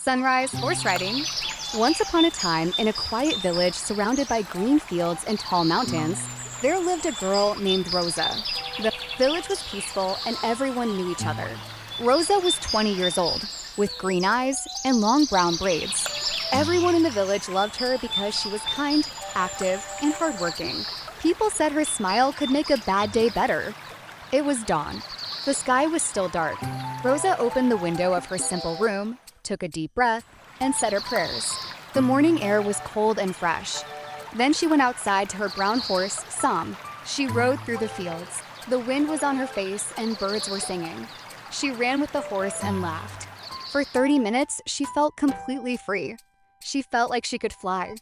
Sunrise horse riding. Once upon a time, in a quiet village surrounded by green fields and tall mountains, there lived a girl named Rosa. The village was peaceful and everyone knew each other. Rosa was 20 years old, with green eyes and long brown braids. Everyone in the village loved her because she was kind, active, and hardworking. People said her smile could make a bad day better. It was dawn. The sky was still dark. Rosa opened the window of her simple room, took a deep breath, and said her prayers. The morning air was cold and fresh. Then she went outside to her brown horse, Sam. She rode through the fields. The wind was on her face and birds were singing. She ran with the horse and laughed. For 30 minutes, she felt completely free. She felt like she could fly.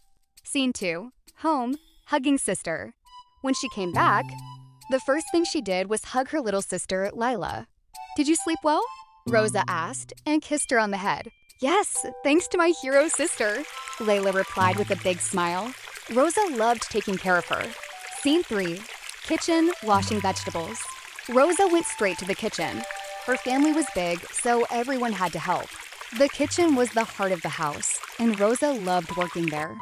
Scene 2. Home, hugging sister. When she came back, the first thing she did was hug her little sister, Lila. "Did you sleep well?" Rosa asked and kissed her on the head. "Yes, thanks to my hero sister," Layla replied with a big smile. Rosa loved taking care of her. Scene 3. Kitchen, washing vegetables. Rosa went straight to the kitchen. Her family was big, so everyone had to help. The kitchen was the heart of the house, and Rosa loved working there.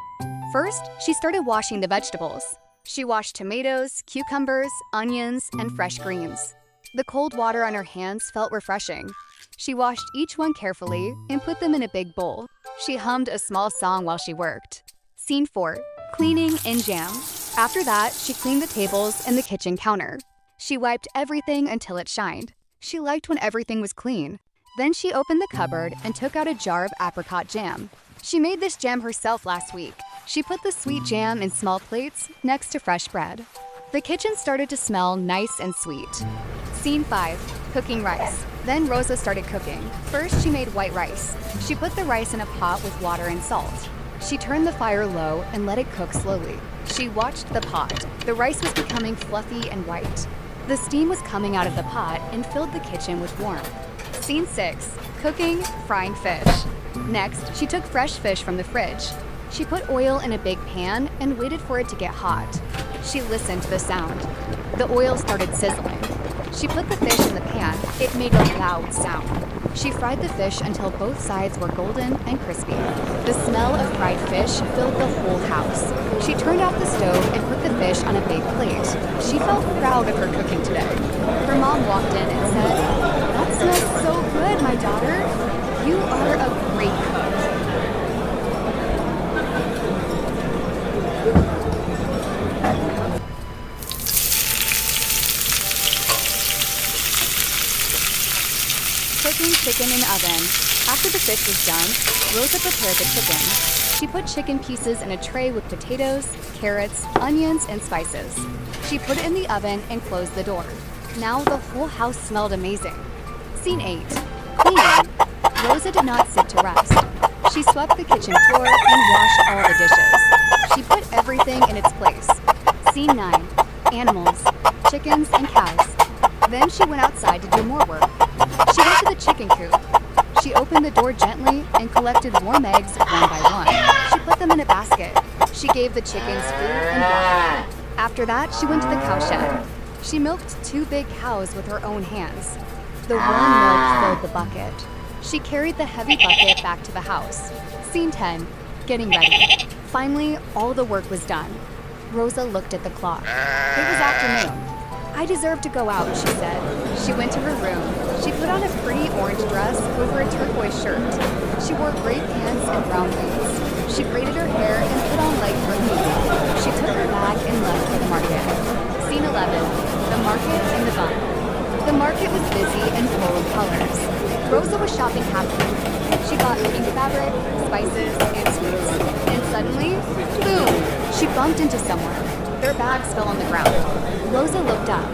First, she started washing the vegetables. She washed tomatoes, cucumbers, onions, and fresh greens. The cold water on her hands felt refreshing. She washed each one carefully and put them in a big bowl. She hummed a small song while she worked. Scene 4. Cleaning and jam. After that, she cleaned the tables and the kitchen counter. She wiped everything until it shined. She liked when everything was clean. Then she opened the cupboard and took out a jar of apricot jam. She made this jam herself last week. She put the sweet jam in small plates next to fresh bread. The kitchen started to smell nice and sweet. Scene 5. Cooking rice. Then Rosa started cooking. First, she made white rice. She put the rice in a pot with water and salt. She turned the fire low and let it cook slowly. She watched the pot. The rice was becoming fluffy and white. The steam was coming out of the pot and filled the kitchen with warmth. Scene 6. Cooking, frying fish. Next, she took fresh fish from the fridge. She put oil in a big pan and waited for it to get hot. She listened to the sound. The oil started sizzling. She put the fish in the pan. It made a loud sound. She fried the fish until both sides were golden and crispy. The smell of fried fish filled the whole house. She turned off the stove and put the fish on a big plate. She felt proud of her cooking today. Her mom walked in and said, "That smells so good, my daughter. You are a great cook." Cooking chicken in the oven. After the fish was done, Rosa prepared the chicken. She put chicken pieces in a tray with potatoes, carrots, onions, and spices. She put it in the oven and closed the door. Now the whole house smelled amazing. Scene 8. Cleaning. Rosa did not sit to rest. She swept the kitchen floor and washed all the dishes. She put everything in its place. Scene 9. Animals, chickens, and cows. Then she went outside to do more work. She went to the chicken coop. She opened the door gently and collected warm eggs one by one. She put them in a basket. She gave the chickens food and water. After that, she went to the cow shed. She milked 2 big cows with her own hands. The warm milk filled the bucket. She carried the heavy bucket back to the house. Scene 10. Getting ready. Finally, all the work was done. Rosa looked at the clock. It was afternoon. "I deserve to go out," she said. She went to her room. She put on a pretty orange dress over a turquoise shirt. She wore gray pants and brown boots. She braided her hair and put on light green makeup. She took her bag and left for the market. Scene 11. The market and the bun. The market was busy and full of colors. Rosa was shopping happily. She bought pink fabric, spices, and sweets. And suddenly, boom! She bumped into someone. Their bags fell on the ground. Rosa looked up.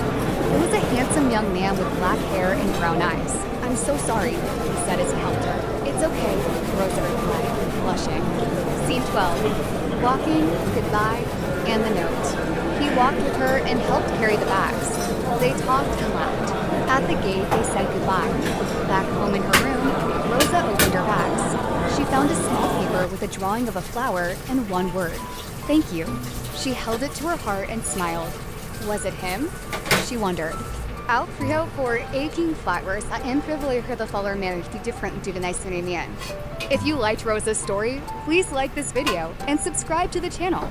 It was a handsome young man with black hair and brown eyes. "I'm so sorry," he said as he helped her. "It's okay," Rosa replied, blushing. Scene 12. Walking, goodbye, and the note. He walked with her and helped carry the bags. They talked and laughed. At the gate, they said goodbye. Back home in her room, Rosa opened her bags. She found a small paper with a drawing of a flower and one word: "Thank you." She held it to her heart and smiled. Was it him? She wondered. I'll prio for aching flowers at improbably her the follower managed to different due to nice name. If you liked Rosa's story, please like this video and subscribe to the channel.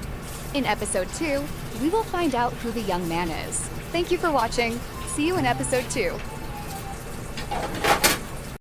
In episode 2, we will find out who the young man is. Thank you for watching. See you in episode 2.